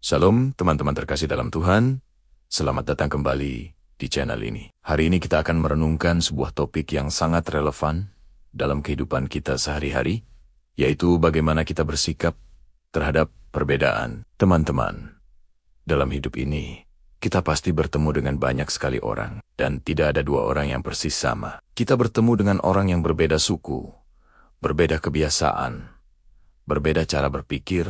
Shalom teman-teman terkasih dalam Tuhan, selamat datang kembali di channel ini. Hari ini kita akan merenungkan sebuah topik yang sangat relevan dalam kehidupan kita sehari-hari, yaitu bagaimana kita bersikap terhadap perbedaan. Teman-teman, dalam hidup ini, kita pasti bertemu dengan banyak sekali orang, dan tidak ada dua orang yang persis sama. Kita bertemu dengan orang yang berbeda suku, berbeda kebiasaan, berbeda cara berpikir,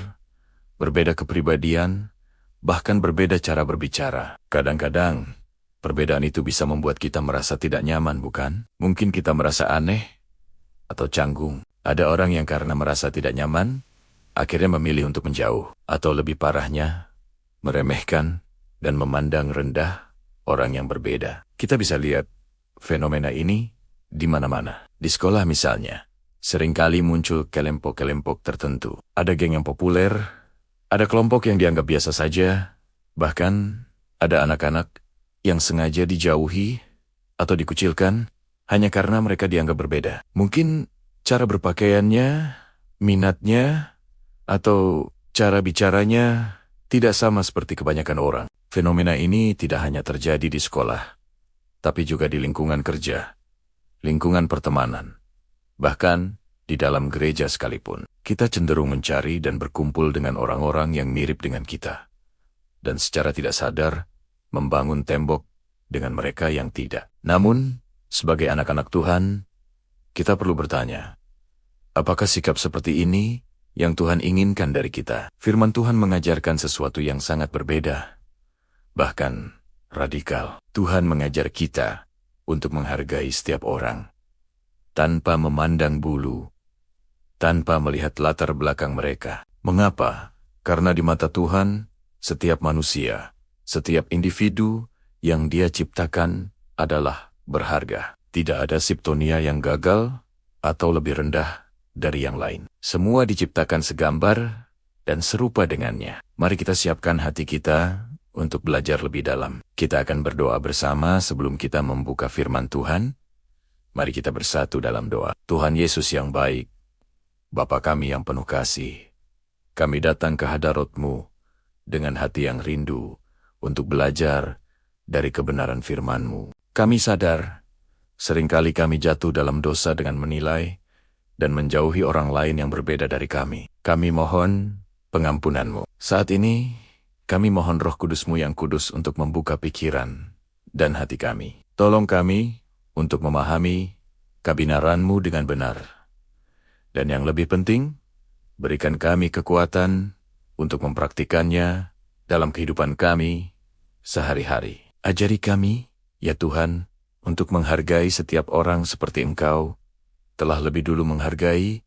berbeda kepribadian, bahkan berbeda cara berbicara. Kadang-kadang, perbedaan itu bisa membuat kita merasa tidak nyaman, bukan? Mungkin kita merasa aneh atau canggung. Ada orang yang karena merasa tidak nyaman, akhirnya memilih untuk menjauh. Atau lebih parahnya, meremehkan dan memandang rendah orang yang berbeda. Kita bisa lihat fenomena ini di mana-mana. Di sekolah misalnya, seringkali muncul kelompok-kelompok tertentu. Ada geng yang populer, ada kelompok yang dianggap biasa saja, bahkan ada anak-anak yang sengaja dijauhi atau dikucilkan hanya karena mereka dianggap berbeda. Mungkin cara berpakaiannya, minatnya, atau cara bicaranya tidak sama seperti kebanyakan orang. Fenomena ini tidak hanya terjadi di sekolah, tapi juga di lingkungan kerja, lingkungan pertemanan, bahkan di dalam gereja sekalipun. Kita cenderung mencari dan berkumpul dengan orang-orang yang mirip dengan kita, dan secara tidak sadar membangun tembok dengan mereka yang tidak. Namun, sebagai anak-anak Tuhan, kita perlu bertanya, apakah sikap seperti ini yang Tuhan inginkan dari kita? Firman Tuhan mengajarkan sesuatu yang sangat berbeda, bahkan radikal. Tuhan mengajar kita untuk menghargai setiap orang, tanpa memandang bulu, tanpa melihat latar belakang mereka. Mengapa? Karena di mata Tuhan, setiap manusia, setiap individu yang Dia ciptakan adalah berharga. Tidak ada siptonia yang gagal atau lebih rendah dari yang lain. Semua diciptakan segambar dan serupa dengannya. Mari kita siapkan hati kita untuk belajar lebih dalam. Kita akan berdoa bersama sebelum kita membuka firman Tuhan. Mari kita bersatu dalam doa. Tuhan Yesus yang baik, Bapa kami yang penuh kasih, kami datang ke hadarat-Mu dengan hati yang rindu untuk belajar dari kebenaran firman-Mu. Kami sadar, seringkali kami jatuh dalam dosa dengan menilai dan menjauhi orang lain yang berbeda dari kami. Kami mohon pengampunan-Mu. Saat ini, kami mohon Roh Kudus-Mu yang kudus untuk membuka pikiran dan hati kami. Tolong kami untuk memahami kebenaran-Mu dengan benar. Dan yang lebih penting, berikan kami kekuatan untuk mempraktikannya dalam kehidupan kami sehari-hari. Ajari kami, ya Tuhan, untuk menghargai setiap orang seperti Engkau telah lebih dulu menghargai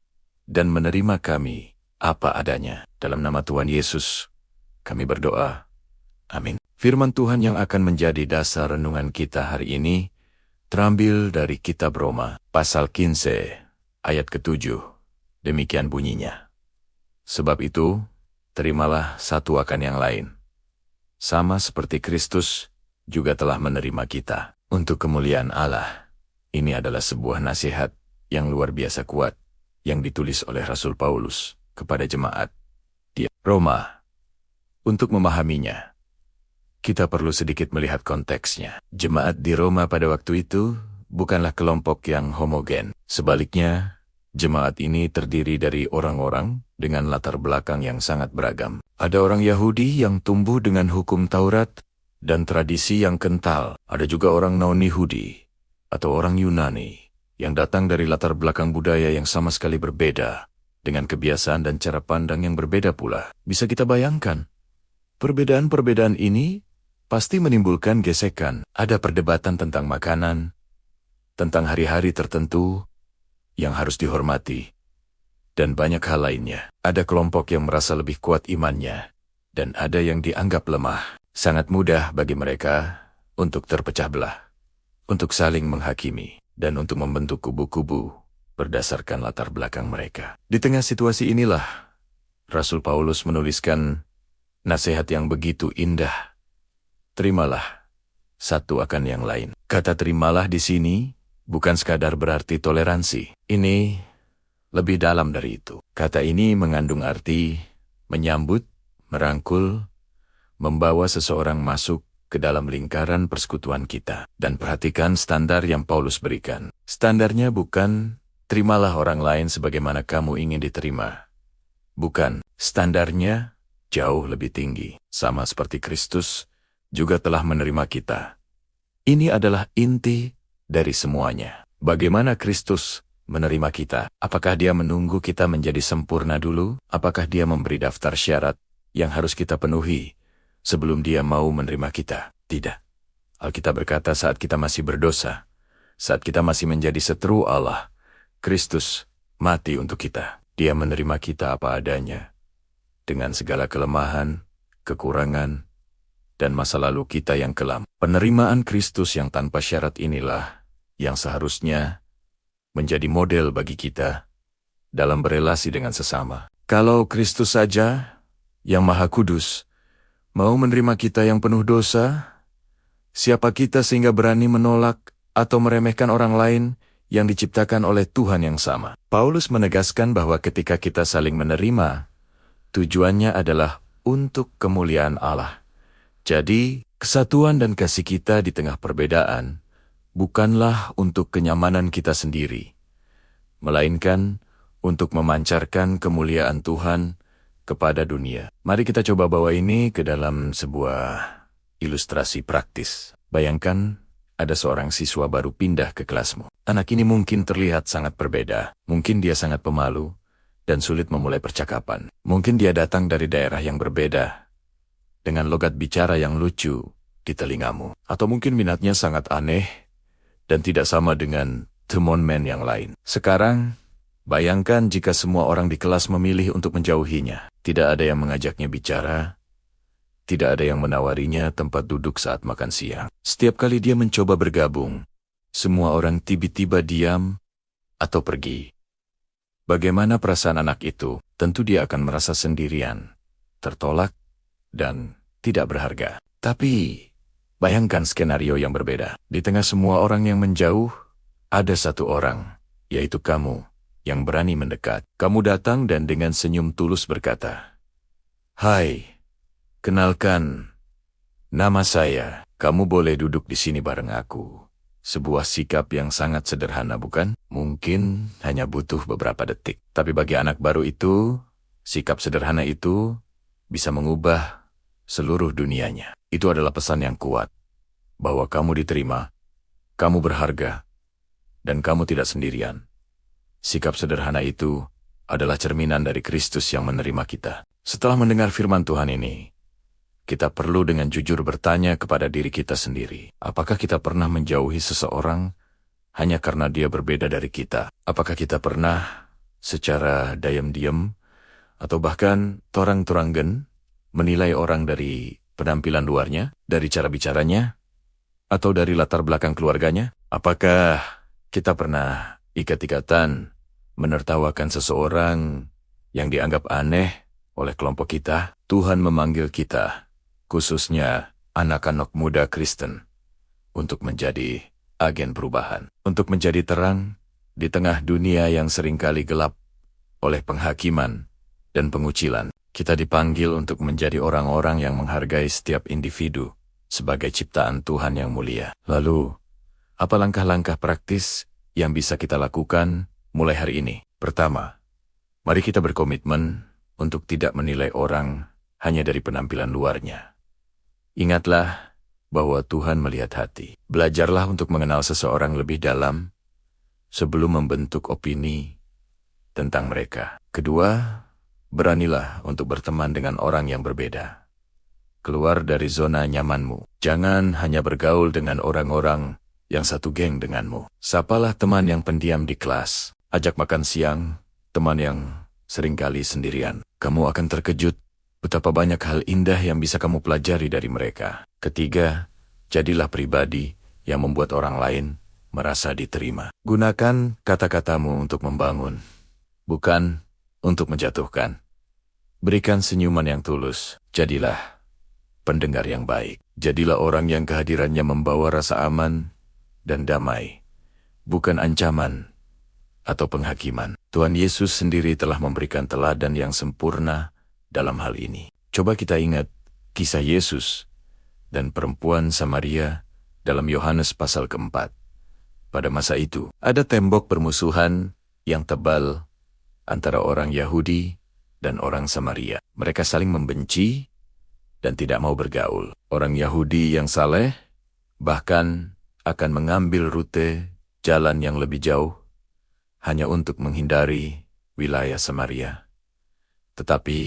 dan menerima kami apa adanya. Dalam nama Tuhan Yesus, kami berdoa. Amin. Firman Tuhan yang akan menjadi dasar renungan kita hari ini terambil dari Kitab Roma, pasal 15, ayat ke-7. Demikian bunyinya. Sebab itu, terimalah satu akan yang lain. Sama seperti Kristus juga telah menerima kita untuk kemuliaan Allah. Ini adalah sebuah nasihat yang luar biasa kuat yang ditulis oleh Rasul Paulus kepada jemaat di Roma. Untuk memahaminya, kita perlu sedikit melihat konteksnya. Jemaat di Roma pada waktu itu bukanlah kelompok yang homogen. Sebaliknya, jemaat ini terdiri dari orang-orang dengan latar belakang yang sangat beragam. Ada orang Yahudi yang tumbuh dengan hukum Taurat dan tradisi yang kental. Ada juga orang non-Yahudi atau orang Yunani yang datang dari latar belakang budaya yang sama sekali berbeda, dengan kebiasaan dan cara pandang yang berbeda pula. Bisa kita bayangkan, perbedaan-perbedaan ini pasti menimbulkan gesekan. Ada perdebatan tentang makanan, tentang hari-hari tertentu yang harus dihormati, dan banyak hal lainnya. Ada kelompok yang merasa lebih kuat imannya, dan ada yang dianggap lemah. Sangat mudah bagi mereka untuk terpecah belah, untuk saling menghakimi, dan untuk membentuk kubu-kubu berdasarkan latar belakang mereka. Di tengah situasi inilah, Rasul Paulus menuliskan nasihat yang begitu indah. Terimalah satu akan yang lain. Kata terimalah di sini bukan sekadar berarti toleransi. Ini lebih dalam dari itu. Kata ini mengandung arti menyambut, merangkul, membawa seseorang masuk ke dalam lingkaran persekutuan kita. Dan perhatikan standar yang Paulus berikan. Standarnya bukan, terimalah orang lain sebagaimana kamu ingin diterima. Bukan, standarnya jauh lebih tinggi. Sama seperti Kristus juga telah menerima kita. Ini adalah inti dari semuanya. Bagaimana Kristus menerima kita? Apakah dia menunggu kita menjadi sempurna dulu? Apakah dia memberi daftar syarat yang harus kita penuhi sebelum dia mau menerima kita? Tidak. Alkitab berkata saat kita masih berdosa, saat kita masih menjadi seteru Allah, Kristus mati untuk kita. Dia menerima kita apa adanya, dengan segala kelemahan, kekurangan, dan masa lalu kita yang kelam. Penerimaan Kristus yang tanpa syarat inilah yang seharusnya menjadi model bagi kita dalam berelasi dengan sesama. Kalau Kristus saja, yang Maha Kudus, mau menerima kita yang penuh dosa, siapa kita sehingga berani menolak atau meremehkan orang lain yang diciptakan oleh Tuhan yang sama? Paulus menegaskan bahwa ketika kita saling menerima, tujuannya adalah untuk kemuliaan Allah. Jadi, kesatuan dan kasih kita di tengah perbedaan bukanlah untuk kenyamanan kita sendiri, melainkan untuk memancarkan kemuliaan Tuhan kepada dunia. Mari kita coba bawa ini ke dalam sebuah ilustrasi praktis. Bayangkan ada seorang siswa baru pindah ke kelasmu. Anak ini mungkin terlihat sangat berbeda. Mungkin dia sangat pemalu dan sulit memulai percakapan. Mungkin dia datang dari daerah yang berbeda, dengan logat bicara yang lucu di telingamu. Atau mungkin minatnya sangat aneh dan tidak sama dengan teman-teman yang lain. Sekarang, bayangkan jika semua orang di kelas memilih untuk menjauhinya. Tidak ada yang mengajaknya bicara, tidak ada yang menawarinya tempat duduk saat makan siang. Setiap kali dia mencoba bergabung, semua orang tiba-tiba diam atau pergi. Bagaimana perasaan anak itu? Tentu dia akan merasa sendirian, tertolak, dan tidak berharga. Tapi, bayangkan skenario yang berbeda. Di tengah semua orang yang menjauh, ada satu orang, yaitu kamu, yang berani mendekat. Kamu datang dan dengan senyum tulus berkata, "Hai, kenalkan, nama saya. Kamu boleh duduk di sini bareng aku." Sebuah sikap yang sangat sederhana, bukan? Mungkin hanya butuh beberapa detik. Tapi bagi anak baru itu, sikap sederhana itu bisa mengubah seluruh dunianya. Itu adalah pesan yang kuat, bahwa kamu diterima, kamu berharga, dan kamu tidak sendirian. Sikap sederhana itu adalah cerminan dari Kristus yang menerima kita. Setelah mendengar firman Tuhan ini, kita perlu dengan jujur bertanya kepada diri kita sendiri. Apakah kita pernah menjauhi seseorang hanya karena dia berbeda dari kita? Apakah kita pernah secara diam-diam atau bahkan torang-toranggen menilai orang dari penampilan luarnya, dari cara bicaranya, atau dari latar belakang keluarganya? Apakah kita pernah ikat-ikatan menertawakan seseorang yang dianggap aneh oleh kelompok kita? Tuhan memanggil kita, khususnya anak-anak muda Kristen, untuk menjadi agen perubahan, untuk menjadi terang di tengah dunia yang seringkali gelap oleh penghakiman dan pengucilan. Kita dipanggil untuk menjadi orang-orang yang menghargai setiap individu sebagai ciptaan Tuhan yang mulia. Lalu, apa langkah-langkah praktis yang bisa kita lakukan mulai hari ini? Pertama, mari kita berkomitmen untuk tidak menilai orang hanya dari penampilan luarnya. Ingatlah bahwa Tuhan melihat hati. Belajarlah untuk mengenal seseorang lebih dalam sebelum membentuk opini tentang mereka. Kedua, beranilah untuk berteman dengan orang yang berbeda. Keluar dari zona nyamanmu. Jangan hanya bergaul dengan orang-orang yang satu geng denganmu. Sapalah teman yang pendiam di kelas. Ajak makan siang, teman yang seringkali sendirian. Kamu akan terkejut betapa banyak hal indah yang bisa kamu pelajari dari mereka. Ketiga, jadilah pribadi yang membuat orang lain merasa diterima. Gunakan kata-katamu untuk membangun, bukan untuk menjatuhkan. Berikan senyuman yang tulus. Jadilah pendengar yang baik. Jadilah orang yang kehadirannya membawa rasa aman dan damai, bukan ancaman atau penghakiman. Tuhan Yesus sendiri telah memberikan teladan yang sempurna dalam hal ini. Coba kita ingat Kisah Yesus dan perempuan Samaria dalam Yohanes pasal keempat. Pada masa itu, ada tembok permusuhan yang tebal antara orang Yahudi dan orang Samaria. Mereka saling membenci dan tidak mau bergaul. Orang Yahudi yang saleh bahkan akan mengambil rute jalan yang lebih jauh hanya untuk menghindari wilayah Samaria. Tetapi,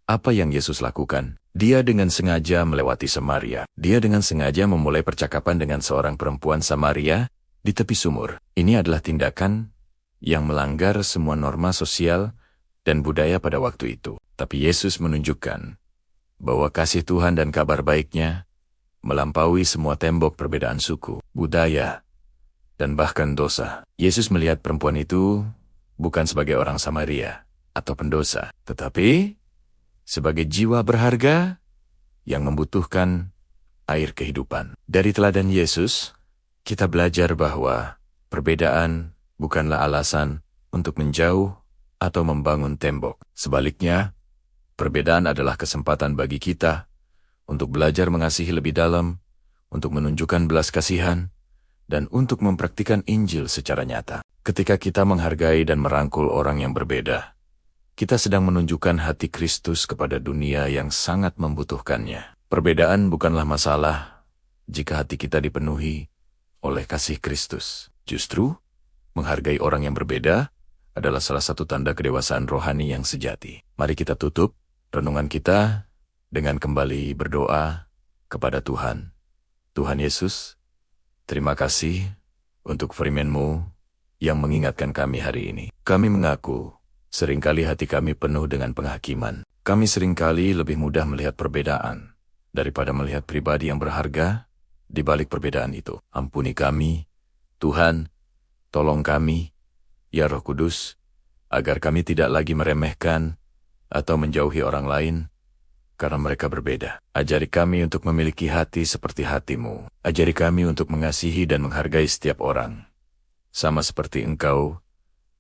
apa yang Yesus lakukan? Dia dengan sengaja melewati Samaria. Dia dengan sengaja memulai percakapan dengan seorang perempuan Samaria di tepi sumur. Ini adalah tindakan yang melanggar semua norma sosial dan budaya pada waktu itu. Tapi Yesus menunjukkan bahwa kasih Tuhan dan kabar baiknya melampaui semua tembok perbedaan suku, budaya, dan bahkan dosa. Yesus melihat perempuan itu bukan sebagai orang Samaria atau pendosa, tetapi sebagai jiwa berharga yang membutuhkan air kehidupan. Dari teladan Yesus, kita belajar bahwa perbedaan bukanlah alasan untuk menjauh atau membangun tembok. Sebaliknya, perbedaan adalah kesempatan bagi kita untuk belajar mengasihi lebih dalam, untuk menunjukkan belas kasihan, dan untuk mempraktikkan Injil secara nyata. Ketika kita menghargai dan merangkul orang yang berbeda, kita sedang menunjukkan hati Kristus kepada dunia yang sangat membutuhkannya. Perbedaan bukanlah masalah jika hati kita dipenuhi oleh kasih Kristus. Justru, menghargai orang yang berbeda adalah salah satu tanda kedewasaan rohani yang sejati. Mari kita tutup renungan kita dengan kembali berdoa kepada Tuhan. Tuhan Yesus, terima kasih untuk firman-Mu yang mengingatkan kami hari ini. Kami mengaku seringkali hati kami penuh dengan penghakiman. Kami seringkali lebih mudah melihat perbedaan daripada melihat pribadi yang berharga di balik perbedaan itu. Ampuni kami, Tuhan, tolong kami, ya Roh Kudus, agar kami tidak lagi meremehkan atau menjauhi orang lain karena mereka berbeda. Ajari kami untuk memiliki hati seperti hati-Mu. Ajari kami untuk mengasihi dan menghargai setiap orang, sama seperti Engkau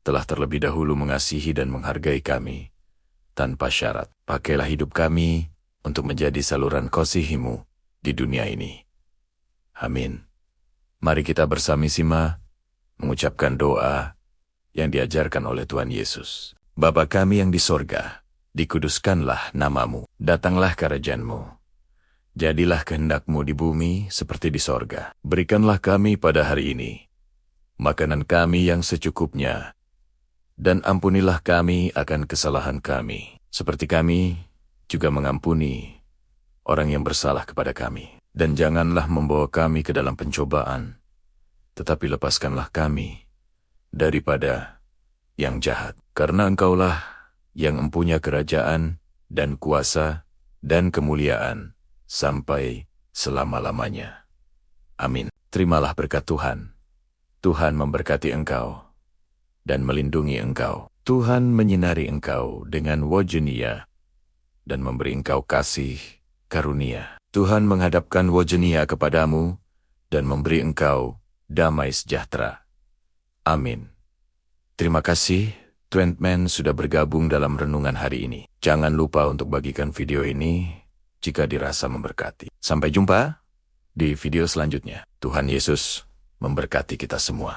telah terlebih dahulu mengasihi dan menghargai kami tanpa syarat. Pakailah hidup kami untuk menjadi saluran kasih-Mu di dunia ini. Amin. Mari kita bersama-sama mengucapkan doa yang diajarkan oleh Tuhan Yesus. Bapa kami yang di sorga, dikuduskanlah nama-Mu, datanglah kerajaan-Mu. Jadilah kehendak-Mu di bumi seperti di sorga. Berikanlah kami pada hari ini makanan kami yang secukupnya, dan ampunilah kami akan kesalahan kami, seperti kami juga mengampuni orang yang bersalah kepada kami. Dan janganlah membawa kami ke dalam pencobaan, tetapi lepaskanlah kami daripada yang jahat. Karena Engkaulah yang mempunyai kerajaan dan kuasa dan kemuliaan sampai selama-lamanya. Amin. Terimalah berkat Tuhan. Tuhan memberkati engkau dan melindungi engkau. Tuhan menyinari engkau dengan wajah-Nya dan memberi engkau kasih karunia. Tuhan menghadapkan wajah-Nya kepadamu dan memberi engkau damai sejahtera. Amin. Terima kasih, teman-teman sudah bergabung dalam renungan hari ini. Jangan lupa untuk bagikan video ini jika dirasa memberkati. Sampai jumpa di video selanjutnya. Tuhan Yesus memberkati kita semua.